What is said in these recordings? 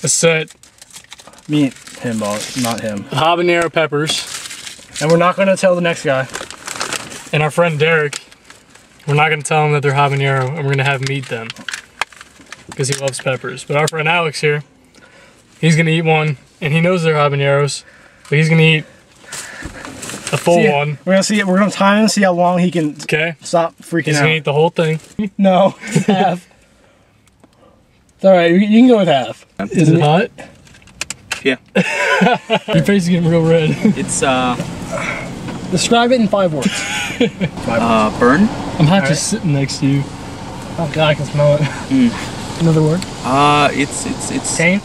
a set. Me and him, not him. Habanero peppers. And we're not gonna tell the next guy. And our friend Derek, we're not gonna tell him that they're habanero, and we're gonna have him eat them. Because he loves peppers. But our friend Alex here, he's gonna eat one, and he knows they're habaneros, but he's gonna eat a full one. We're gonna see it. We're gonna time him and see how long he can stop freaking out. He's gonna eat the whole thing. No, half. It's alright, you can go with half. Is it hot? Yeah. Your face is getting real red. It's Describe it in 5 words. burn. I'm hot just sitting next to you. Oh god, I can smell it. Another word? It's Pain?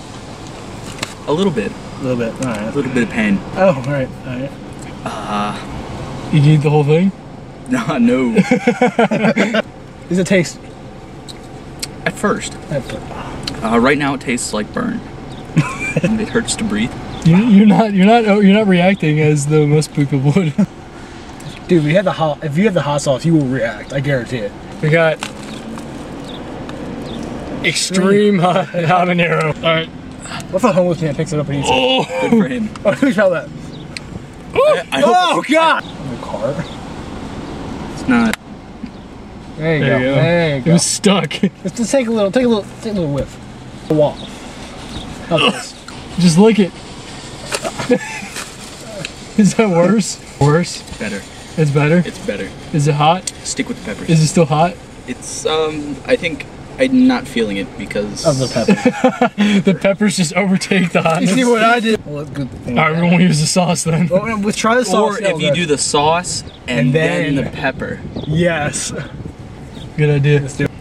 a little bit. A little bit. Alright. A little bit of pain. Oh, alright. You can eat the whole thing? No. Does it taste? At first. Right now it tastes like burn. And it hurts to breathe. You're not reacting as though most people would. Dude, if you have the hot sauce, you will react. I guarantee it. We got extreme habanero. All right. What if a homeless man picks it up and eats it? Good for him. Oh, who smelled that? Oh god! In the car. It's not. There you go. There you go. It was stuck. Just take a little whiff. A wall. How's this? Just lick it. Is that worse? Worse? Better. It's better? It's better. Is it hot? Stick with the peppers. Is it still hot? It's I think I'm not feeling it because of the peppers. The peppers just overtake the hotness. You see what I did? Well, good thing. Alright, we're gonna use the sauce then. Well, let's try the sauce. Or if you do the sauce and then the pepper. Yes. Good idea. Let's do it.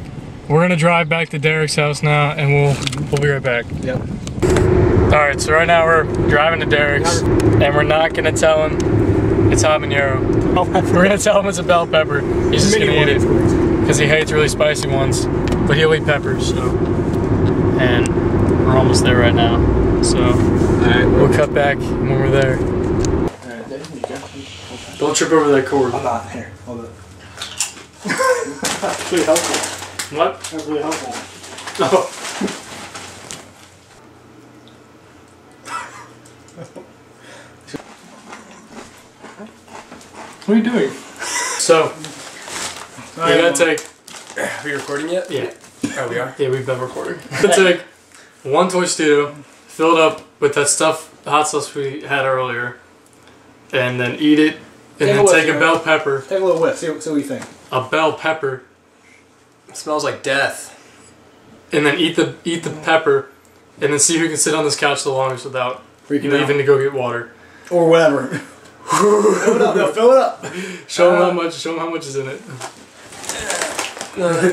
We're gonna drive back to Derek's house now, and we'll be right back. Yep. Alright, so right now we're driving to Derek's, and we're not gonna tell him it's habanero. We're gonna tell him it's a bell pepper. He's just gonna eat it, because he hates really spicy ones, but he'll eat peppers, so. And we're almost there right now, so we'll cut back when we're there. Alright, there you go. Don't trip over that cord. I'm not. Here, hold it. That's really helpful. What? That's really helpful. Oh. What are you doing? So, we gotta take... Are we recording yet? Yeah. Oh, we are? Yeah, we've been recording. We're gonna take one Tostito, fill it up with that stuff, the hot sauce we had earlier, and then eat it, and then take a bell pepper. Take a little whiff, see what you think. A bell pepper. It smells like death. And then eat the pepper, and then see who can sit on this couch the longest without leaving to go get water. Or whatever. Fill it up, no, fill it up. Show them how much is in it.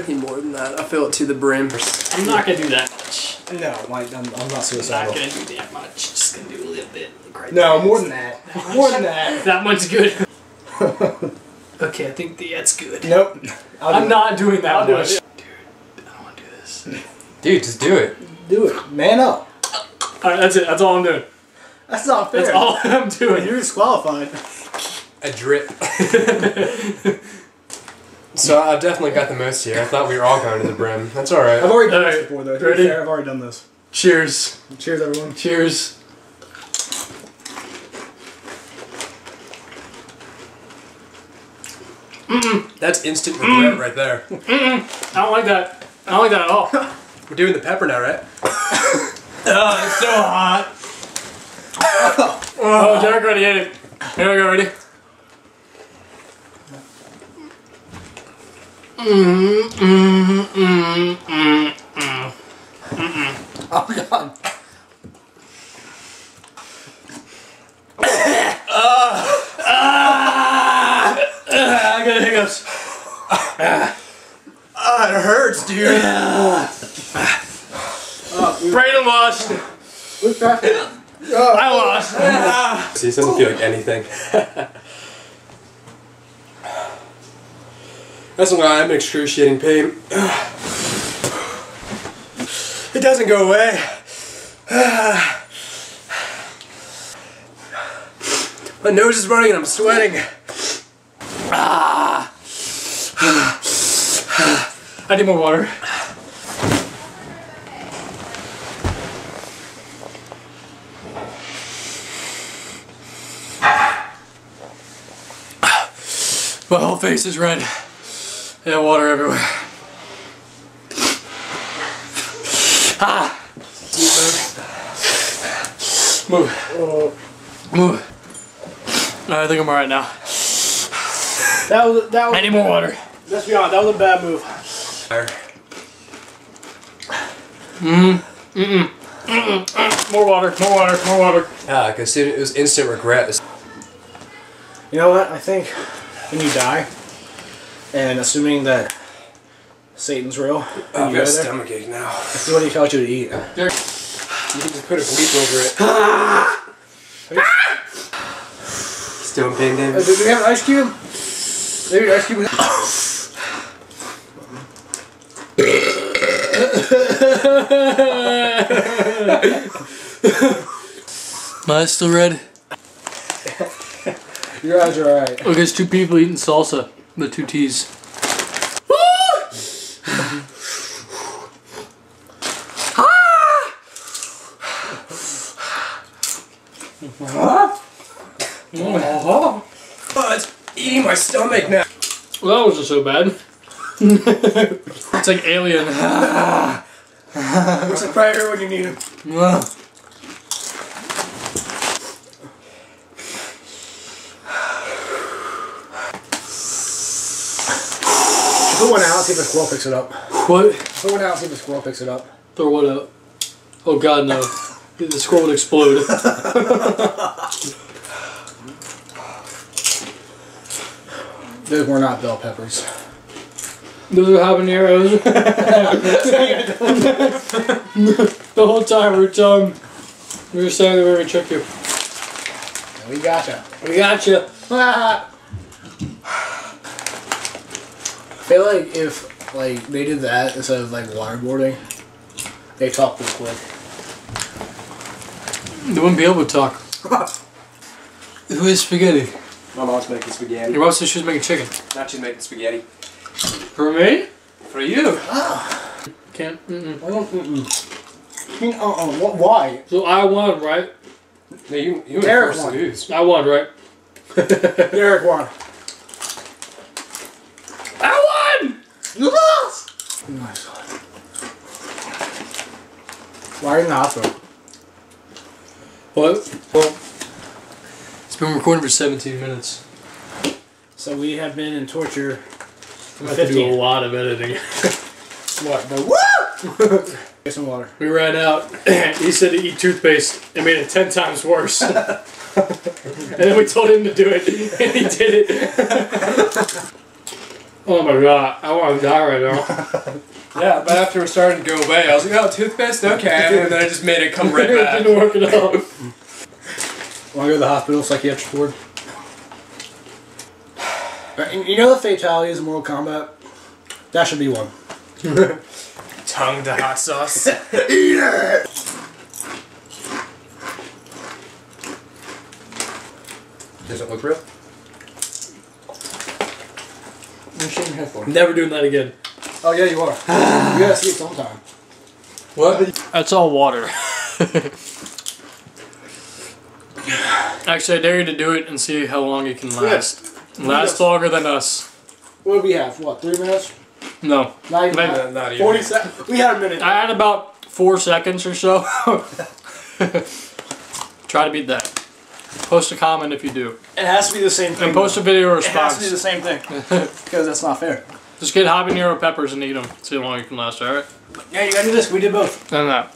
Need more than that. I fill it to the brim. I'm not gonna do that much. No, I'm not suicidal. I'm not gonna do that much. Just gonna do a little bit. No, more than that. More than that. That much good. Okay, I think that's good. Nope. I'm not doing that much. Dude, I don't want to do this. Dude, just do it. Do it. Man up. Alright, that's it. That's all I'm doing. That's not fair. That's all I'm doing. You're disqualified. A drip. So I've definitely got the most here. I thought we were all going to the brim. That's alright. I've already done this before though. To be Ready? fair, I've already done this. Cheers. Cheers, everyone. Cheers. That's instant regret right there. I don't like that. I don't like that at all. We're doing the pepper now, right? Oh, it's so hot. Oh, Derek already ate it. Here we go, ready? Oh god. I got hiccups. It hurts, dude. Brandon lost. Look back. I lost. See, it doesn't feel like anything. That's why I'm in excruciating pain. It doesn't go away. My nose is running and I'm sweating. I need more water. My whole face is red. Yeah, water everywhere. Ah! Move. Move. I think I'm alright now. That was. I need more water. Let's be honest, that was a bad move. More water, more water, more water. Yeah, because it was instant regret. You know what? I think when you die, and assuming that Satan's real, I've got a stomachache now. this is what he tells you to eat. You can just put a bleep over it. Still in pain, Do we have an ice cube? Maybe an ice cube. My eyes still red. Your eyes are alright. Look, there's two people eating salsa. The two T's. Oh, it's eating my stomach now. Well, that wasn't so bad. It's like Alien. What's the predator when you need him? Put one out, see if a squirrel picks it up. What? Put one out, see if a squirrel picks it up. Throw what out? Oh god, no. The squirrel would explode. Those were not bell peppers. Those are habaneros. The whole time we were telling, we were saying that we were gonna trick you. We gotcha. We got you. I feel like if they did that instead of waterboarding, they talk real quick. They wouldn't be able to talk. Who is spaghetti? My mom's making spaghetti. Your mom said she was making chicken. Now she's making spaghetti. For me? For you. Can't. I don't. What? Why? So I won, right? No, you were Derek first to won. lose. I won, right? Derek won. I won! You lost! Nice. Why are you in the hospital? What? Well, it's been recording for 17 minutes. So we have been in torture. I have to do a lot of editing. What? The woo! Get some water. We ran out. He said to eat toothpaste. It made it 10 times worse. And then we told him to do it, and he did it. Oh my god, I want to die right now. Yeah, but after it started to go away, I was like, oh, toothpaste? Okay. And then I just made it come right It back. didn't work at all. Want to go to the hospital, psychiatric ward? You know the fatalities in Mortal Kombat? That should be one. Tongue to hot sauce. Eat it! Does it look real? What are you shaking your head for? Never doing that again. Oh yeah, you are. You gotta see it sometime. What? That's all water. Actually, I dare you to do it and see how long it can last. Last longer than us. What did we have? What, 3 minutes? No. Not even. Maybe. Not even. 40 seconds. We had a minute. I had about 4 seconds or so. Try to beat that. Post a comment if you do. It has to be the same thing. And post a video It has to be response. the same thing. Because that's not fair. Just get habanero peppers and eat them. See how long you can last, alright? Yeah, you gotta do this. We did both. And that.